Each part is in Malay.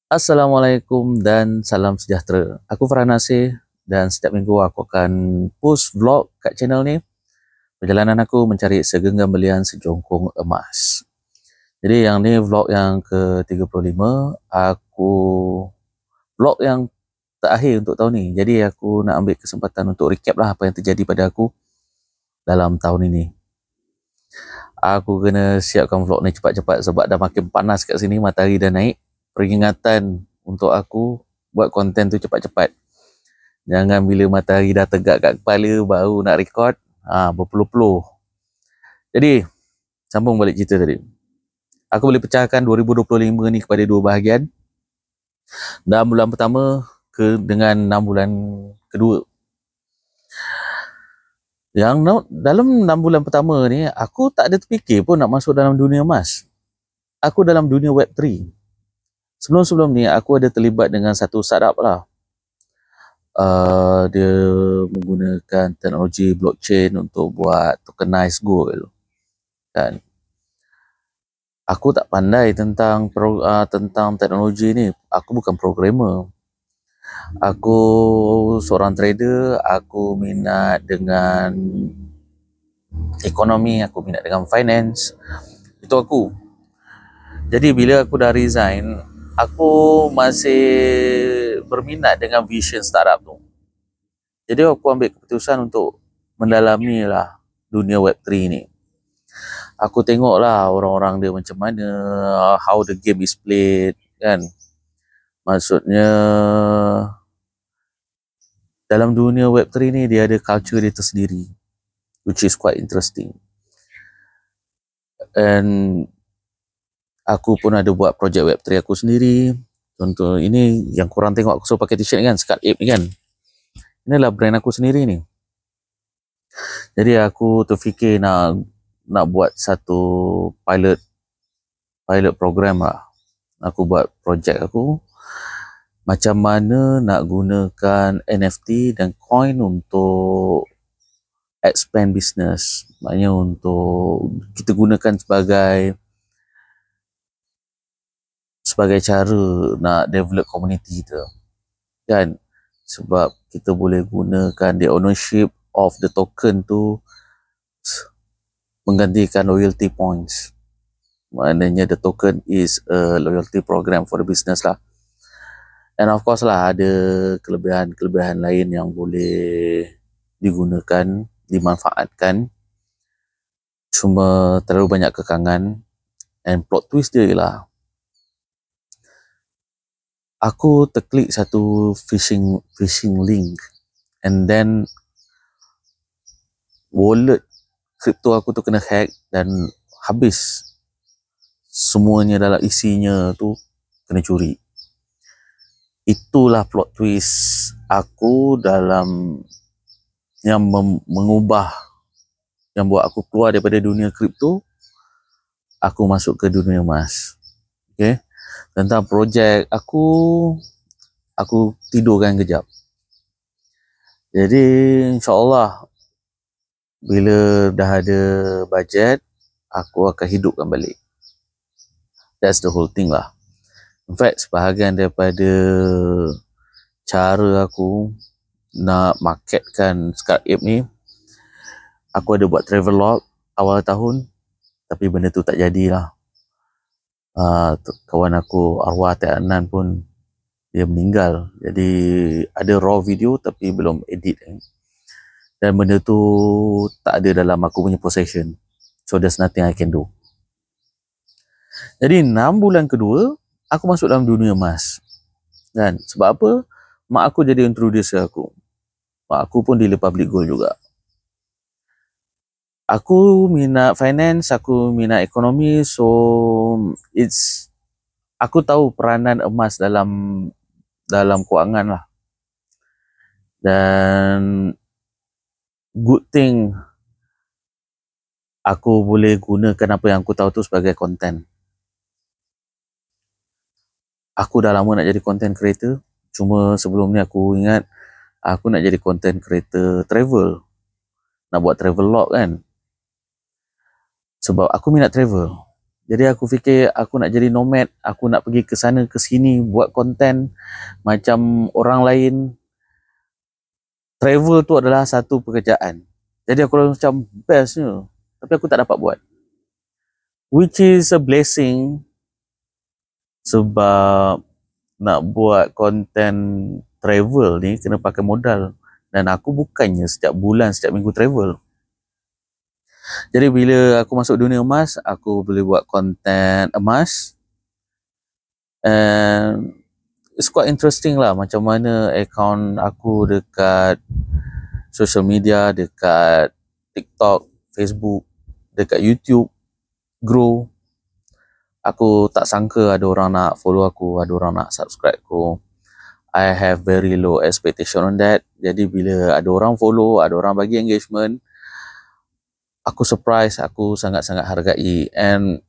Assalamualaikum dan salam sejahtera. Aku Farhan Nasir dan setiap minggu aku akan post vlog kat channel ni. Perjalanan aku mencari segenggam belian sejongkong emas. Jadi yang ni vlog yang ke-35. Aku vlog yang terakhir untuk tahun ni. Jadi aku nak ambil kesempatan untuk recap lah apa yang terjadi pada aku dalam tahun ini. Aku kena siapkan vlog ni cepat-cepat sebab dah makin panas kat sini, matahari dah naik. Peringatan untuk aku buat konten tu cepat-cepat. Jangan bila matahari dah tegak kat kepala baru nak record, berpeluh-peluh. Jadi, sambung balik cerita tadi. Aku boleh pecahkan 2025 ni kepada dua bahagian. Dalam bulan pertama dengan 6 bulan kedua. Yang dalam 6 bulan pertama ni, aku tak ada terfikir pun nak masuk dalam dunia emas. Aku dalam dunia Web3. Sebelum-sebelum ni, aku ada terlibat dengan satu startup lah. Dia menggunakan teknologi blockchain untuk buat tokenized gold. Dan aku tak pandai tentang teknologi ni. Aku bukan programmer. Aku seorang trader. Aku minat dengan ekonomi. Aku minat dengan finance. Itu aku. Jadi bila aku dah resign, aku masih berminat dengan vision startup tu. Jadi aku ambil keputusan untuk mendalami lah dunia Web3 ni. Aku tengok lah orang-orang dia macam mana, how the game is played, kan. Maksudnya dalam dunia Web3 ni dia ada culture dia tersendiri, which is quite interesting. And aku pun ada buat projek Web3 aku sendiri. Contoh ini yang korang tengok aku selalu pakai t-shirt ni kan, Skat Ape ni kan. Inilah brand aku sendiri ni. Jadi aku terfikir nak buat satu pilot program lah. Aku buat projek aku macam mana nak gunakan NFT dan coin untuk expand business. Maknanya untuk kita gunakan sebagai cara nak develop community kita. Kan? Sebab kita boleh gunakan the ownership of the token tu menggantikan loyalty points. Maknanya the token is a loyalty program for the business lah. And of course lah ada kelebihan lain yang boleh digunakan, dimanfaatkan. Cuma terlalu banyak kekangan. And plot twist dia ialah aku terklik satu phishing link, and then wallet kripto aku tu kena hack dan habis. Semuanya dalam isinya tu kena curi. Itulah plot twist aku dalam yang mengubah, yang buat aku keluar daripada dunia kripto, aku masuk ke dunia emas. Okay? Tentang projek aku tidurkan kejap. Jadi insyaAllah bila dah ada bajet, aku akan hidupkan balik. That's the whole thing lah. In fact, sebahagian daripada cara aku nak marketkan Skat Ape ni, aku ada buat travelog awal tahun, tapi benda tu tak jadilah. Kawan aku arwah Tek Anan pun dia meninggal. Jadi ada raw video tapi belum edit. Dan benda tu tak ada dalam aku punya possession. So there's nothing I can do. Jadi 6 bulan kedua, aku masuk dalam dunia emas. Dan sebab apa? Mak aku jadi introducer aku. Mak aku pun dealer public gold juga. Aku minat finance, aku minat ekonomi, so aku tahu peranan emas dalam kewangan lah. Dan good thing aku boleh gunakan apa yang aku tahu tu sebagai konten. Aku dah lama nak jadi content creator. Cuma sebelum ni aku ingat aku nak jadi content creator travel. Nak buat travel log kan. Sebab aku minat travel. Jadi aku fikir aku nak jadi nomad, aku nak pergi ke sana ke sini buat konten macam orang lain. Travel tu adalah satu pekerjaan. Jadi aku rasa macam bestnya, tapi aku tak dapat buat. Which is a blessing, sebab nak buat konten travel ni kena pakai modal. Dan aku bukannya setiap bulan, setiap minggu travel. Jadi bila aku masuk dunia emas, aku boleh buat konten emas. And it's quite interesting lah macam mana akaun aku dekat social media, dekat TikTok, Facebook, dekat YouTube grow. Aku tak sangka ada orang nak follow aku, ada orang nak subscribe aku. I have very low expectation on that. Jadi bila ada orang follow, ada orang bagi engagement, aku surprise, aku sangat-sangat hargai. And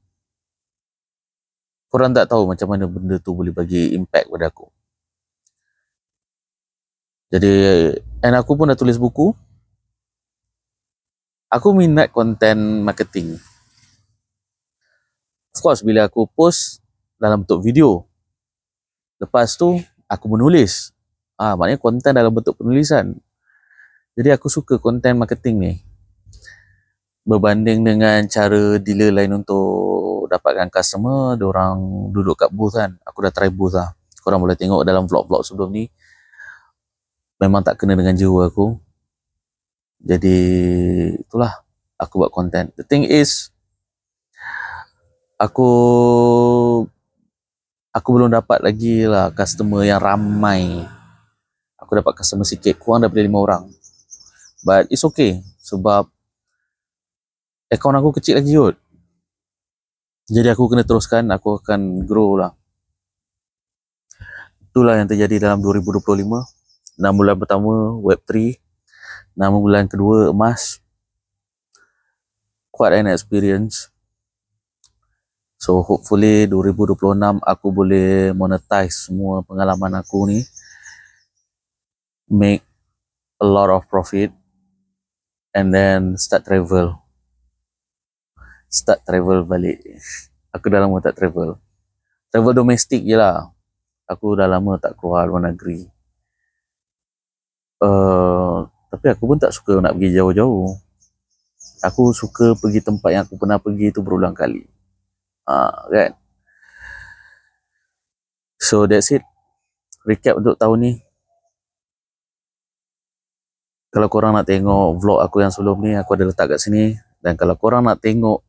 korang tak tahu macam mana benda tu boleh bagi impact pada aku. Jadi, and aku pun dah tulis buku. Aku minat konten marketing. Of course, bila aku post dalam bentuk video, lepas tu aku menulis. Maknanya konten dalam bentuk penulisan. Jadi aku suka konten marketing ni. Berbanding dengan cara dealer lain untuk dapatkan customer, diorang duduk kat booth kan. Aku dah try booth lah. Korang boleh tengok dalam vlog-vlog sebelum ni. Memang tak kena dengan jiwa aku. Jadi itulah aku buat konten. The thing is, aku belum dapat lagi lah customer yang ramai. Aku dapat customer sikit, kurang daripada 5 orang. But it's okay, sebab akaun aku kecil lagi kot. Jadi aku kena teruskan, aku akan grow lah. Itulah yang terjadi dalam 2025. 6 bulan pertama Web3, 6 bulan kedua emas. Quite an experience. So hopefully 2026 aku boleh monetize semua pengalaman aku ni, make a lot of profit, and then start travel balik. Aku dah lama tak travel domestik je lah. Aku dah lama tak keluar luar negeri. Tapi aku pun tak suka nak pergi jauh-jauh. Aku suka pergi tempat yang aku pernah pergi tu berulang kali. Kan? So that's it. Recap untuk tahun ni. Kalau korang nak tengok vlog aku yang sebelum ni, aku ada letak kat sini. Dan kalau korang nak tengok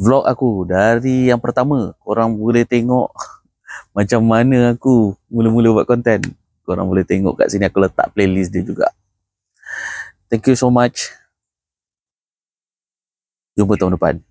vlog aku dari yang pertama, korang boleh tengok macam mana aku mula-mula buat konten. Korang boleh tengok kat sini, aku letak playlist dia juga. Thank you so much. Jumpa tahun depan.